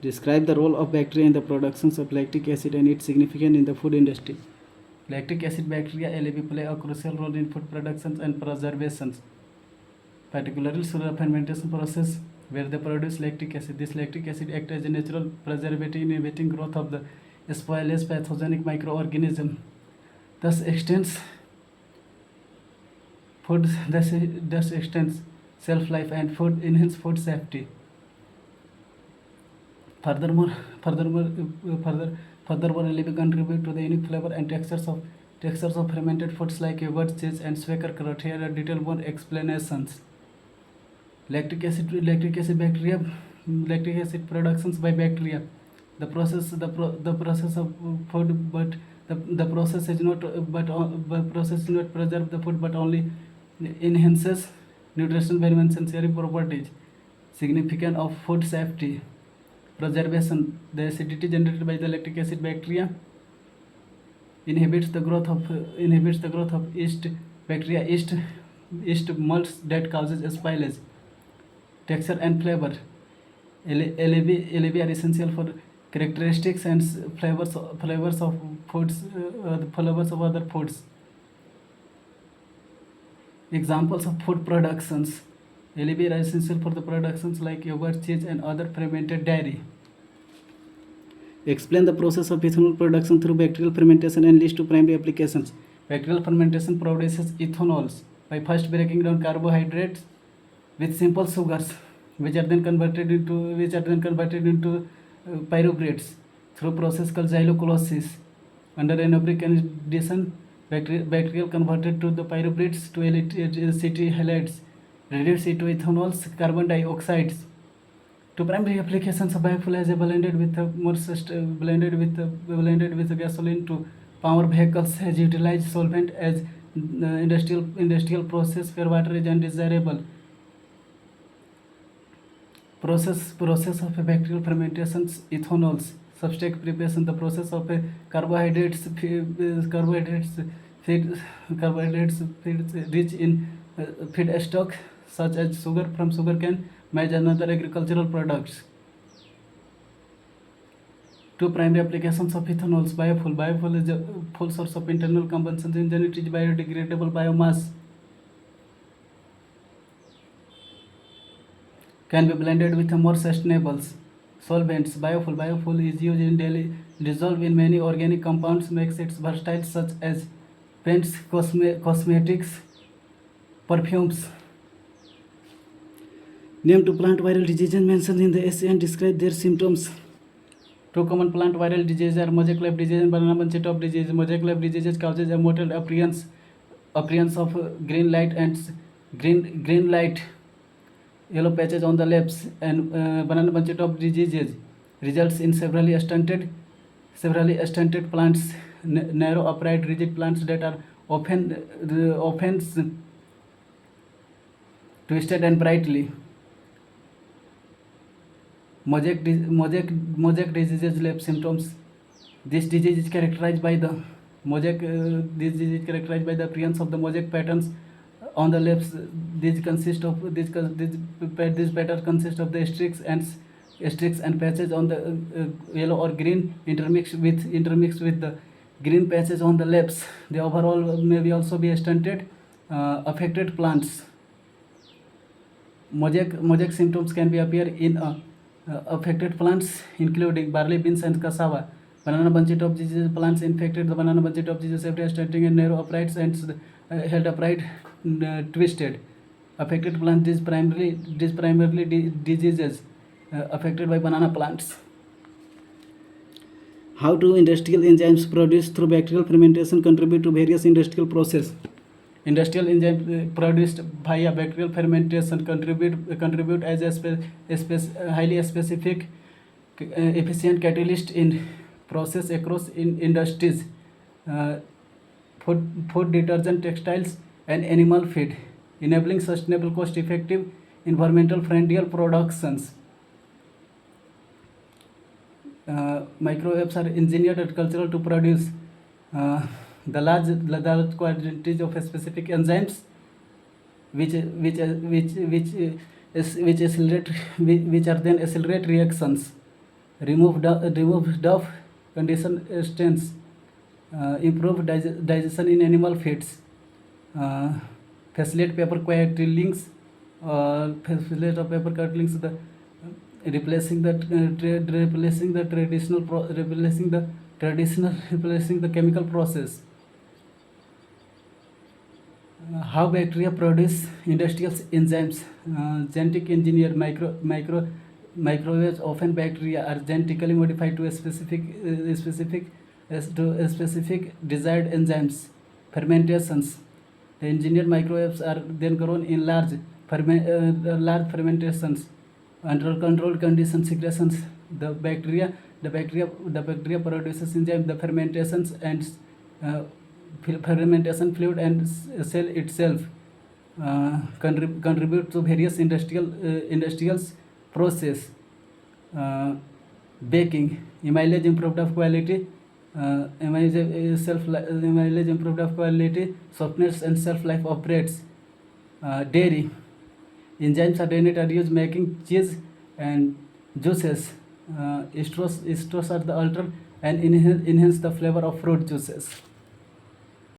Describe the role of bacteria in the production of lactic acid and its significance in the food industry. Lactic acid bacteria LAB play a crucial role in food production and preservation, particularly through the fermentation process where they produce lactic acid. This lactic acid acts as a natural preservative inhibiting growth of the spoilage pathogenic microorganism. Thus extends shelf life and enhance food safety. Furthermore, LAB contribute to the unique flavor and textures of fermented foods like yogurt, cheese, and sauerkraut. Here are detailed more explanations. Lactic acid productions by bacteria. The process of food, but the process is not preserve the food, but only enhances nutritional value and sensory properties. Significance of food safety. Preservation. The acidity generated by the lactic acid bacteria inhibits the growth of yeast molds that causes spoilage. Texture and flavor. LAB are essential for characteristics and flavors of foods, flavors of other foods. Examples of food productions. LAB are essential for the productions like yogurt, cheese, and other fermented dairy. Explain the process of ethanol production through bacterial fermentation and list two primary applications. Bacterial fermentation produces ethanols by first breaking down carbohydrates with simple sugars, which are then converted into pyruvates through process called xylochlosis. Under anaerobic condition, bacterial converted to the pyruvates to acetyl halides, reduce it to ethanols, carbon dioxides. Two primary applications of biofuel as a blended with gasoline to power vehicles has utilized solvent as industrial process where water is undesirable. Process of a bacterial fermentations, ethanols, substrate preparation. The process of a carbohydrates rich in feedstock such as sugar from sugarcane, maize, and other agricultural products. Two primary applications of ethanols. Biofuel. Biofuel is a full source of internal combustion engine. It is biodegradable biomass. Can be blended with more sustainable solvents. Biofuel is used in daily dissolve in many organic compounds, makes it versatile such as paints, cosmetics, perfumes. Name two plant viral diseases mentioned in the essay and describe their symptoms. Two common plant viral diseases are mosaic leaf disease and banana bunch top disease. Mosaic leaf disease causes a motile appearance of green light, yellow patches on the leaves, and banana bunch top diseases results in severely stunted plants, narrow, upright, rigid plants that are often twisted and brightly. Mosaic diseases leaf symptoms. This disease is characterized by the appearance of the mosaic patterns on the leaves. This pattern consists of the streaks and patches on the yellow or green intermixed with the green patches on the leaves. The overall may also be stunted, affected plants. Mosaic symptoms can be appear in affected plants including barley, beans, and cassava. Banana bunchy top disease plants infected. The banana bunchy top disease every stunting and narrow upright and held upright, twisted. Affected plants is primarily diseases affected by banana plants. How do industrial enzymes produced through bacterial fermentation contribute to various industrial processes? Industrial enzymes produced via bacterial fermentation contribute as a highly specific, efficient catalyst in process across industries, food, detergent, textiles, and animal feed, enabling sustainable, cost-effective, environmental-friendly productions. Microwaves are engineered agricultural to produce the large quantities of specific enzymes which are then accelerate reactions. remove duff condition stains, improve digestion in animal feeds, facilitate paper cuttings, facilitate of paper cuttings, the replacing the replacing the chemical process. How bacteria produce industrial enzymes. Genetic engineer microwaves. Often bacteria are genetically modified to a specific desired enzymes. Fermentations. The engineered microwaves are then grown in large fermentations under controlled conditions. Secretions. The bacteria produces enzyme, the fermentations and fermentation fluid and cell itself contribute to various industrial process. Baking, mileage improved of quality, mileage improved of quality, softness and shelf life of breads. Dairy, enzymes are used making cheese and juices. Esters are the alter and enhance the flavor of fruit juices.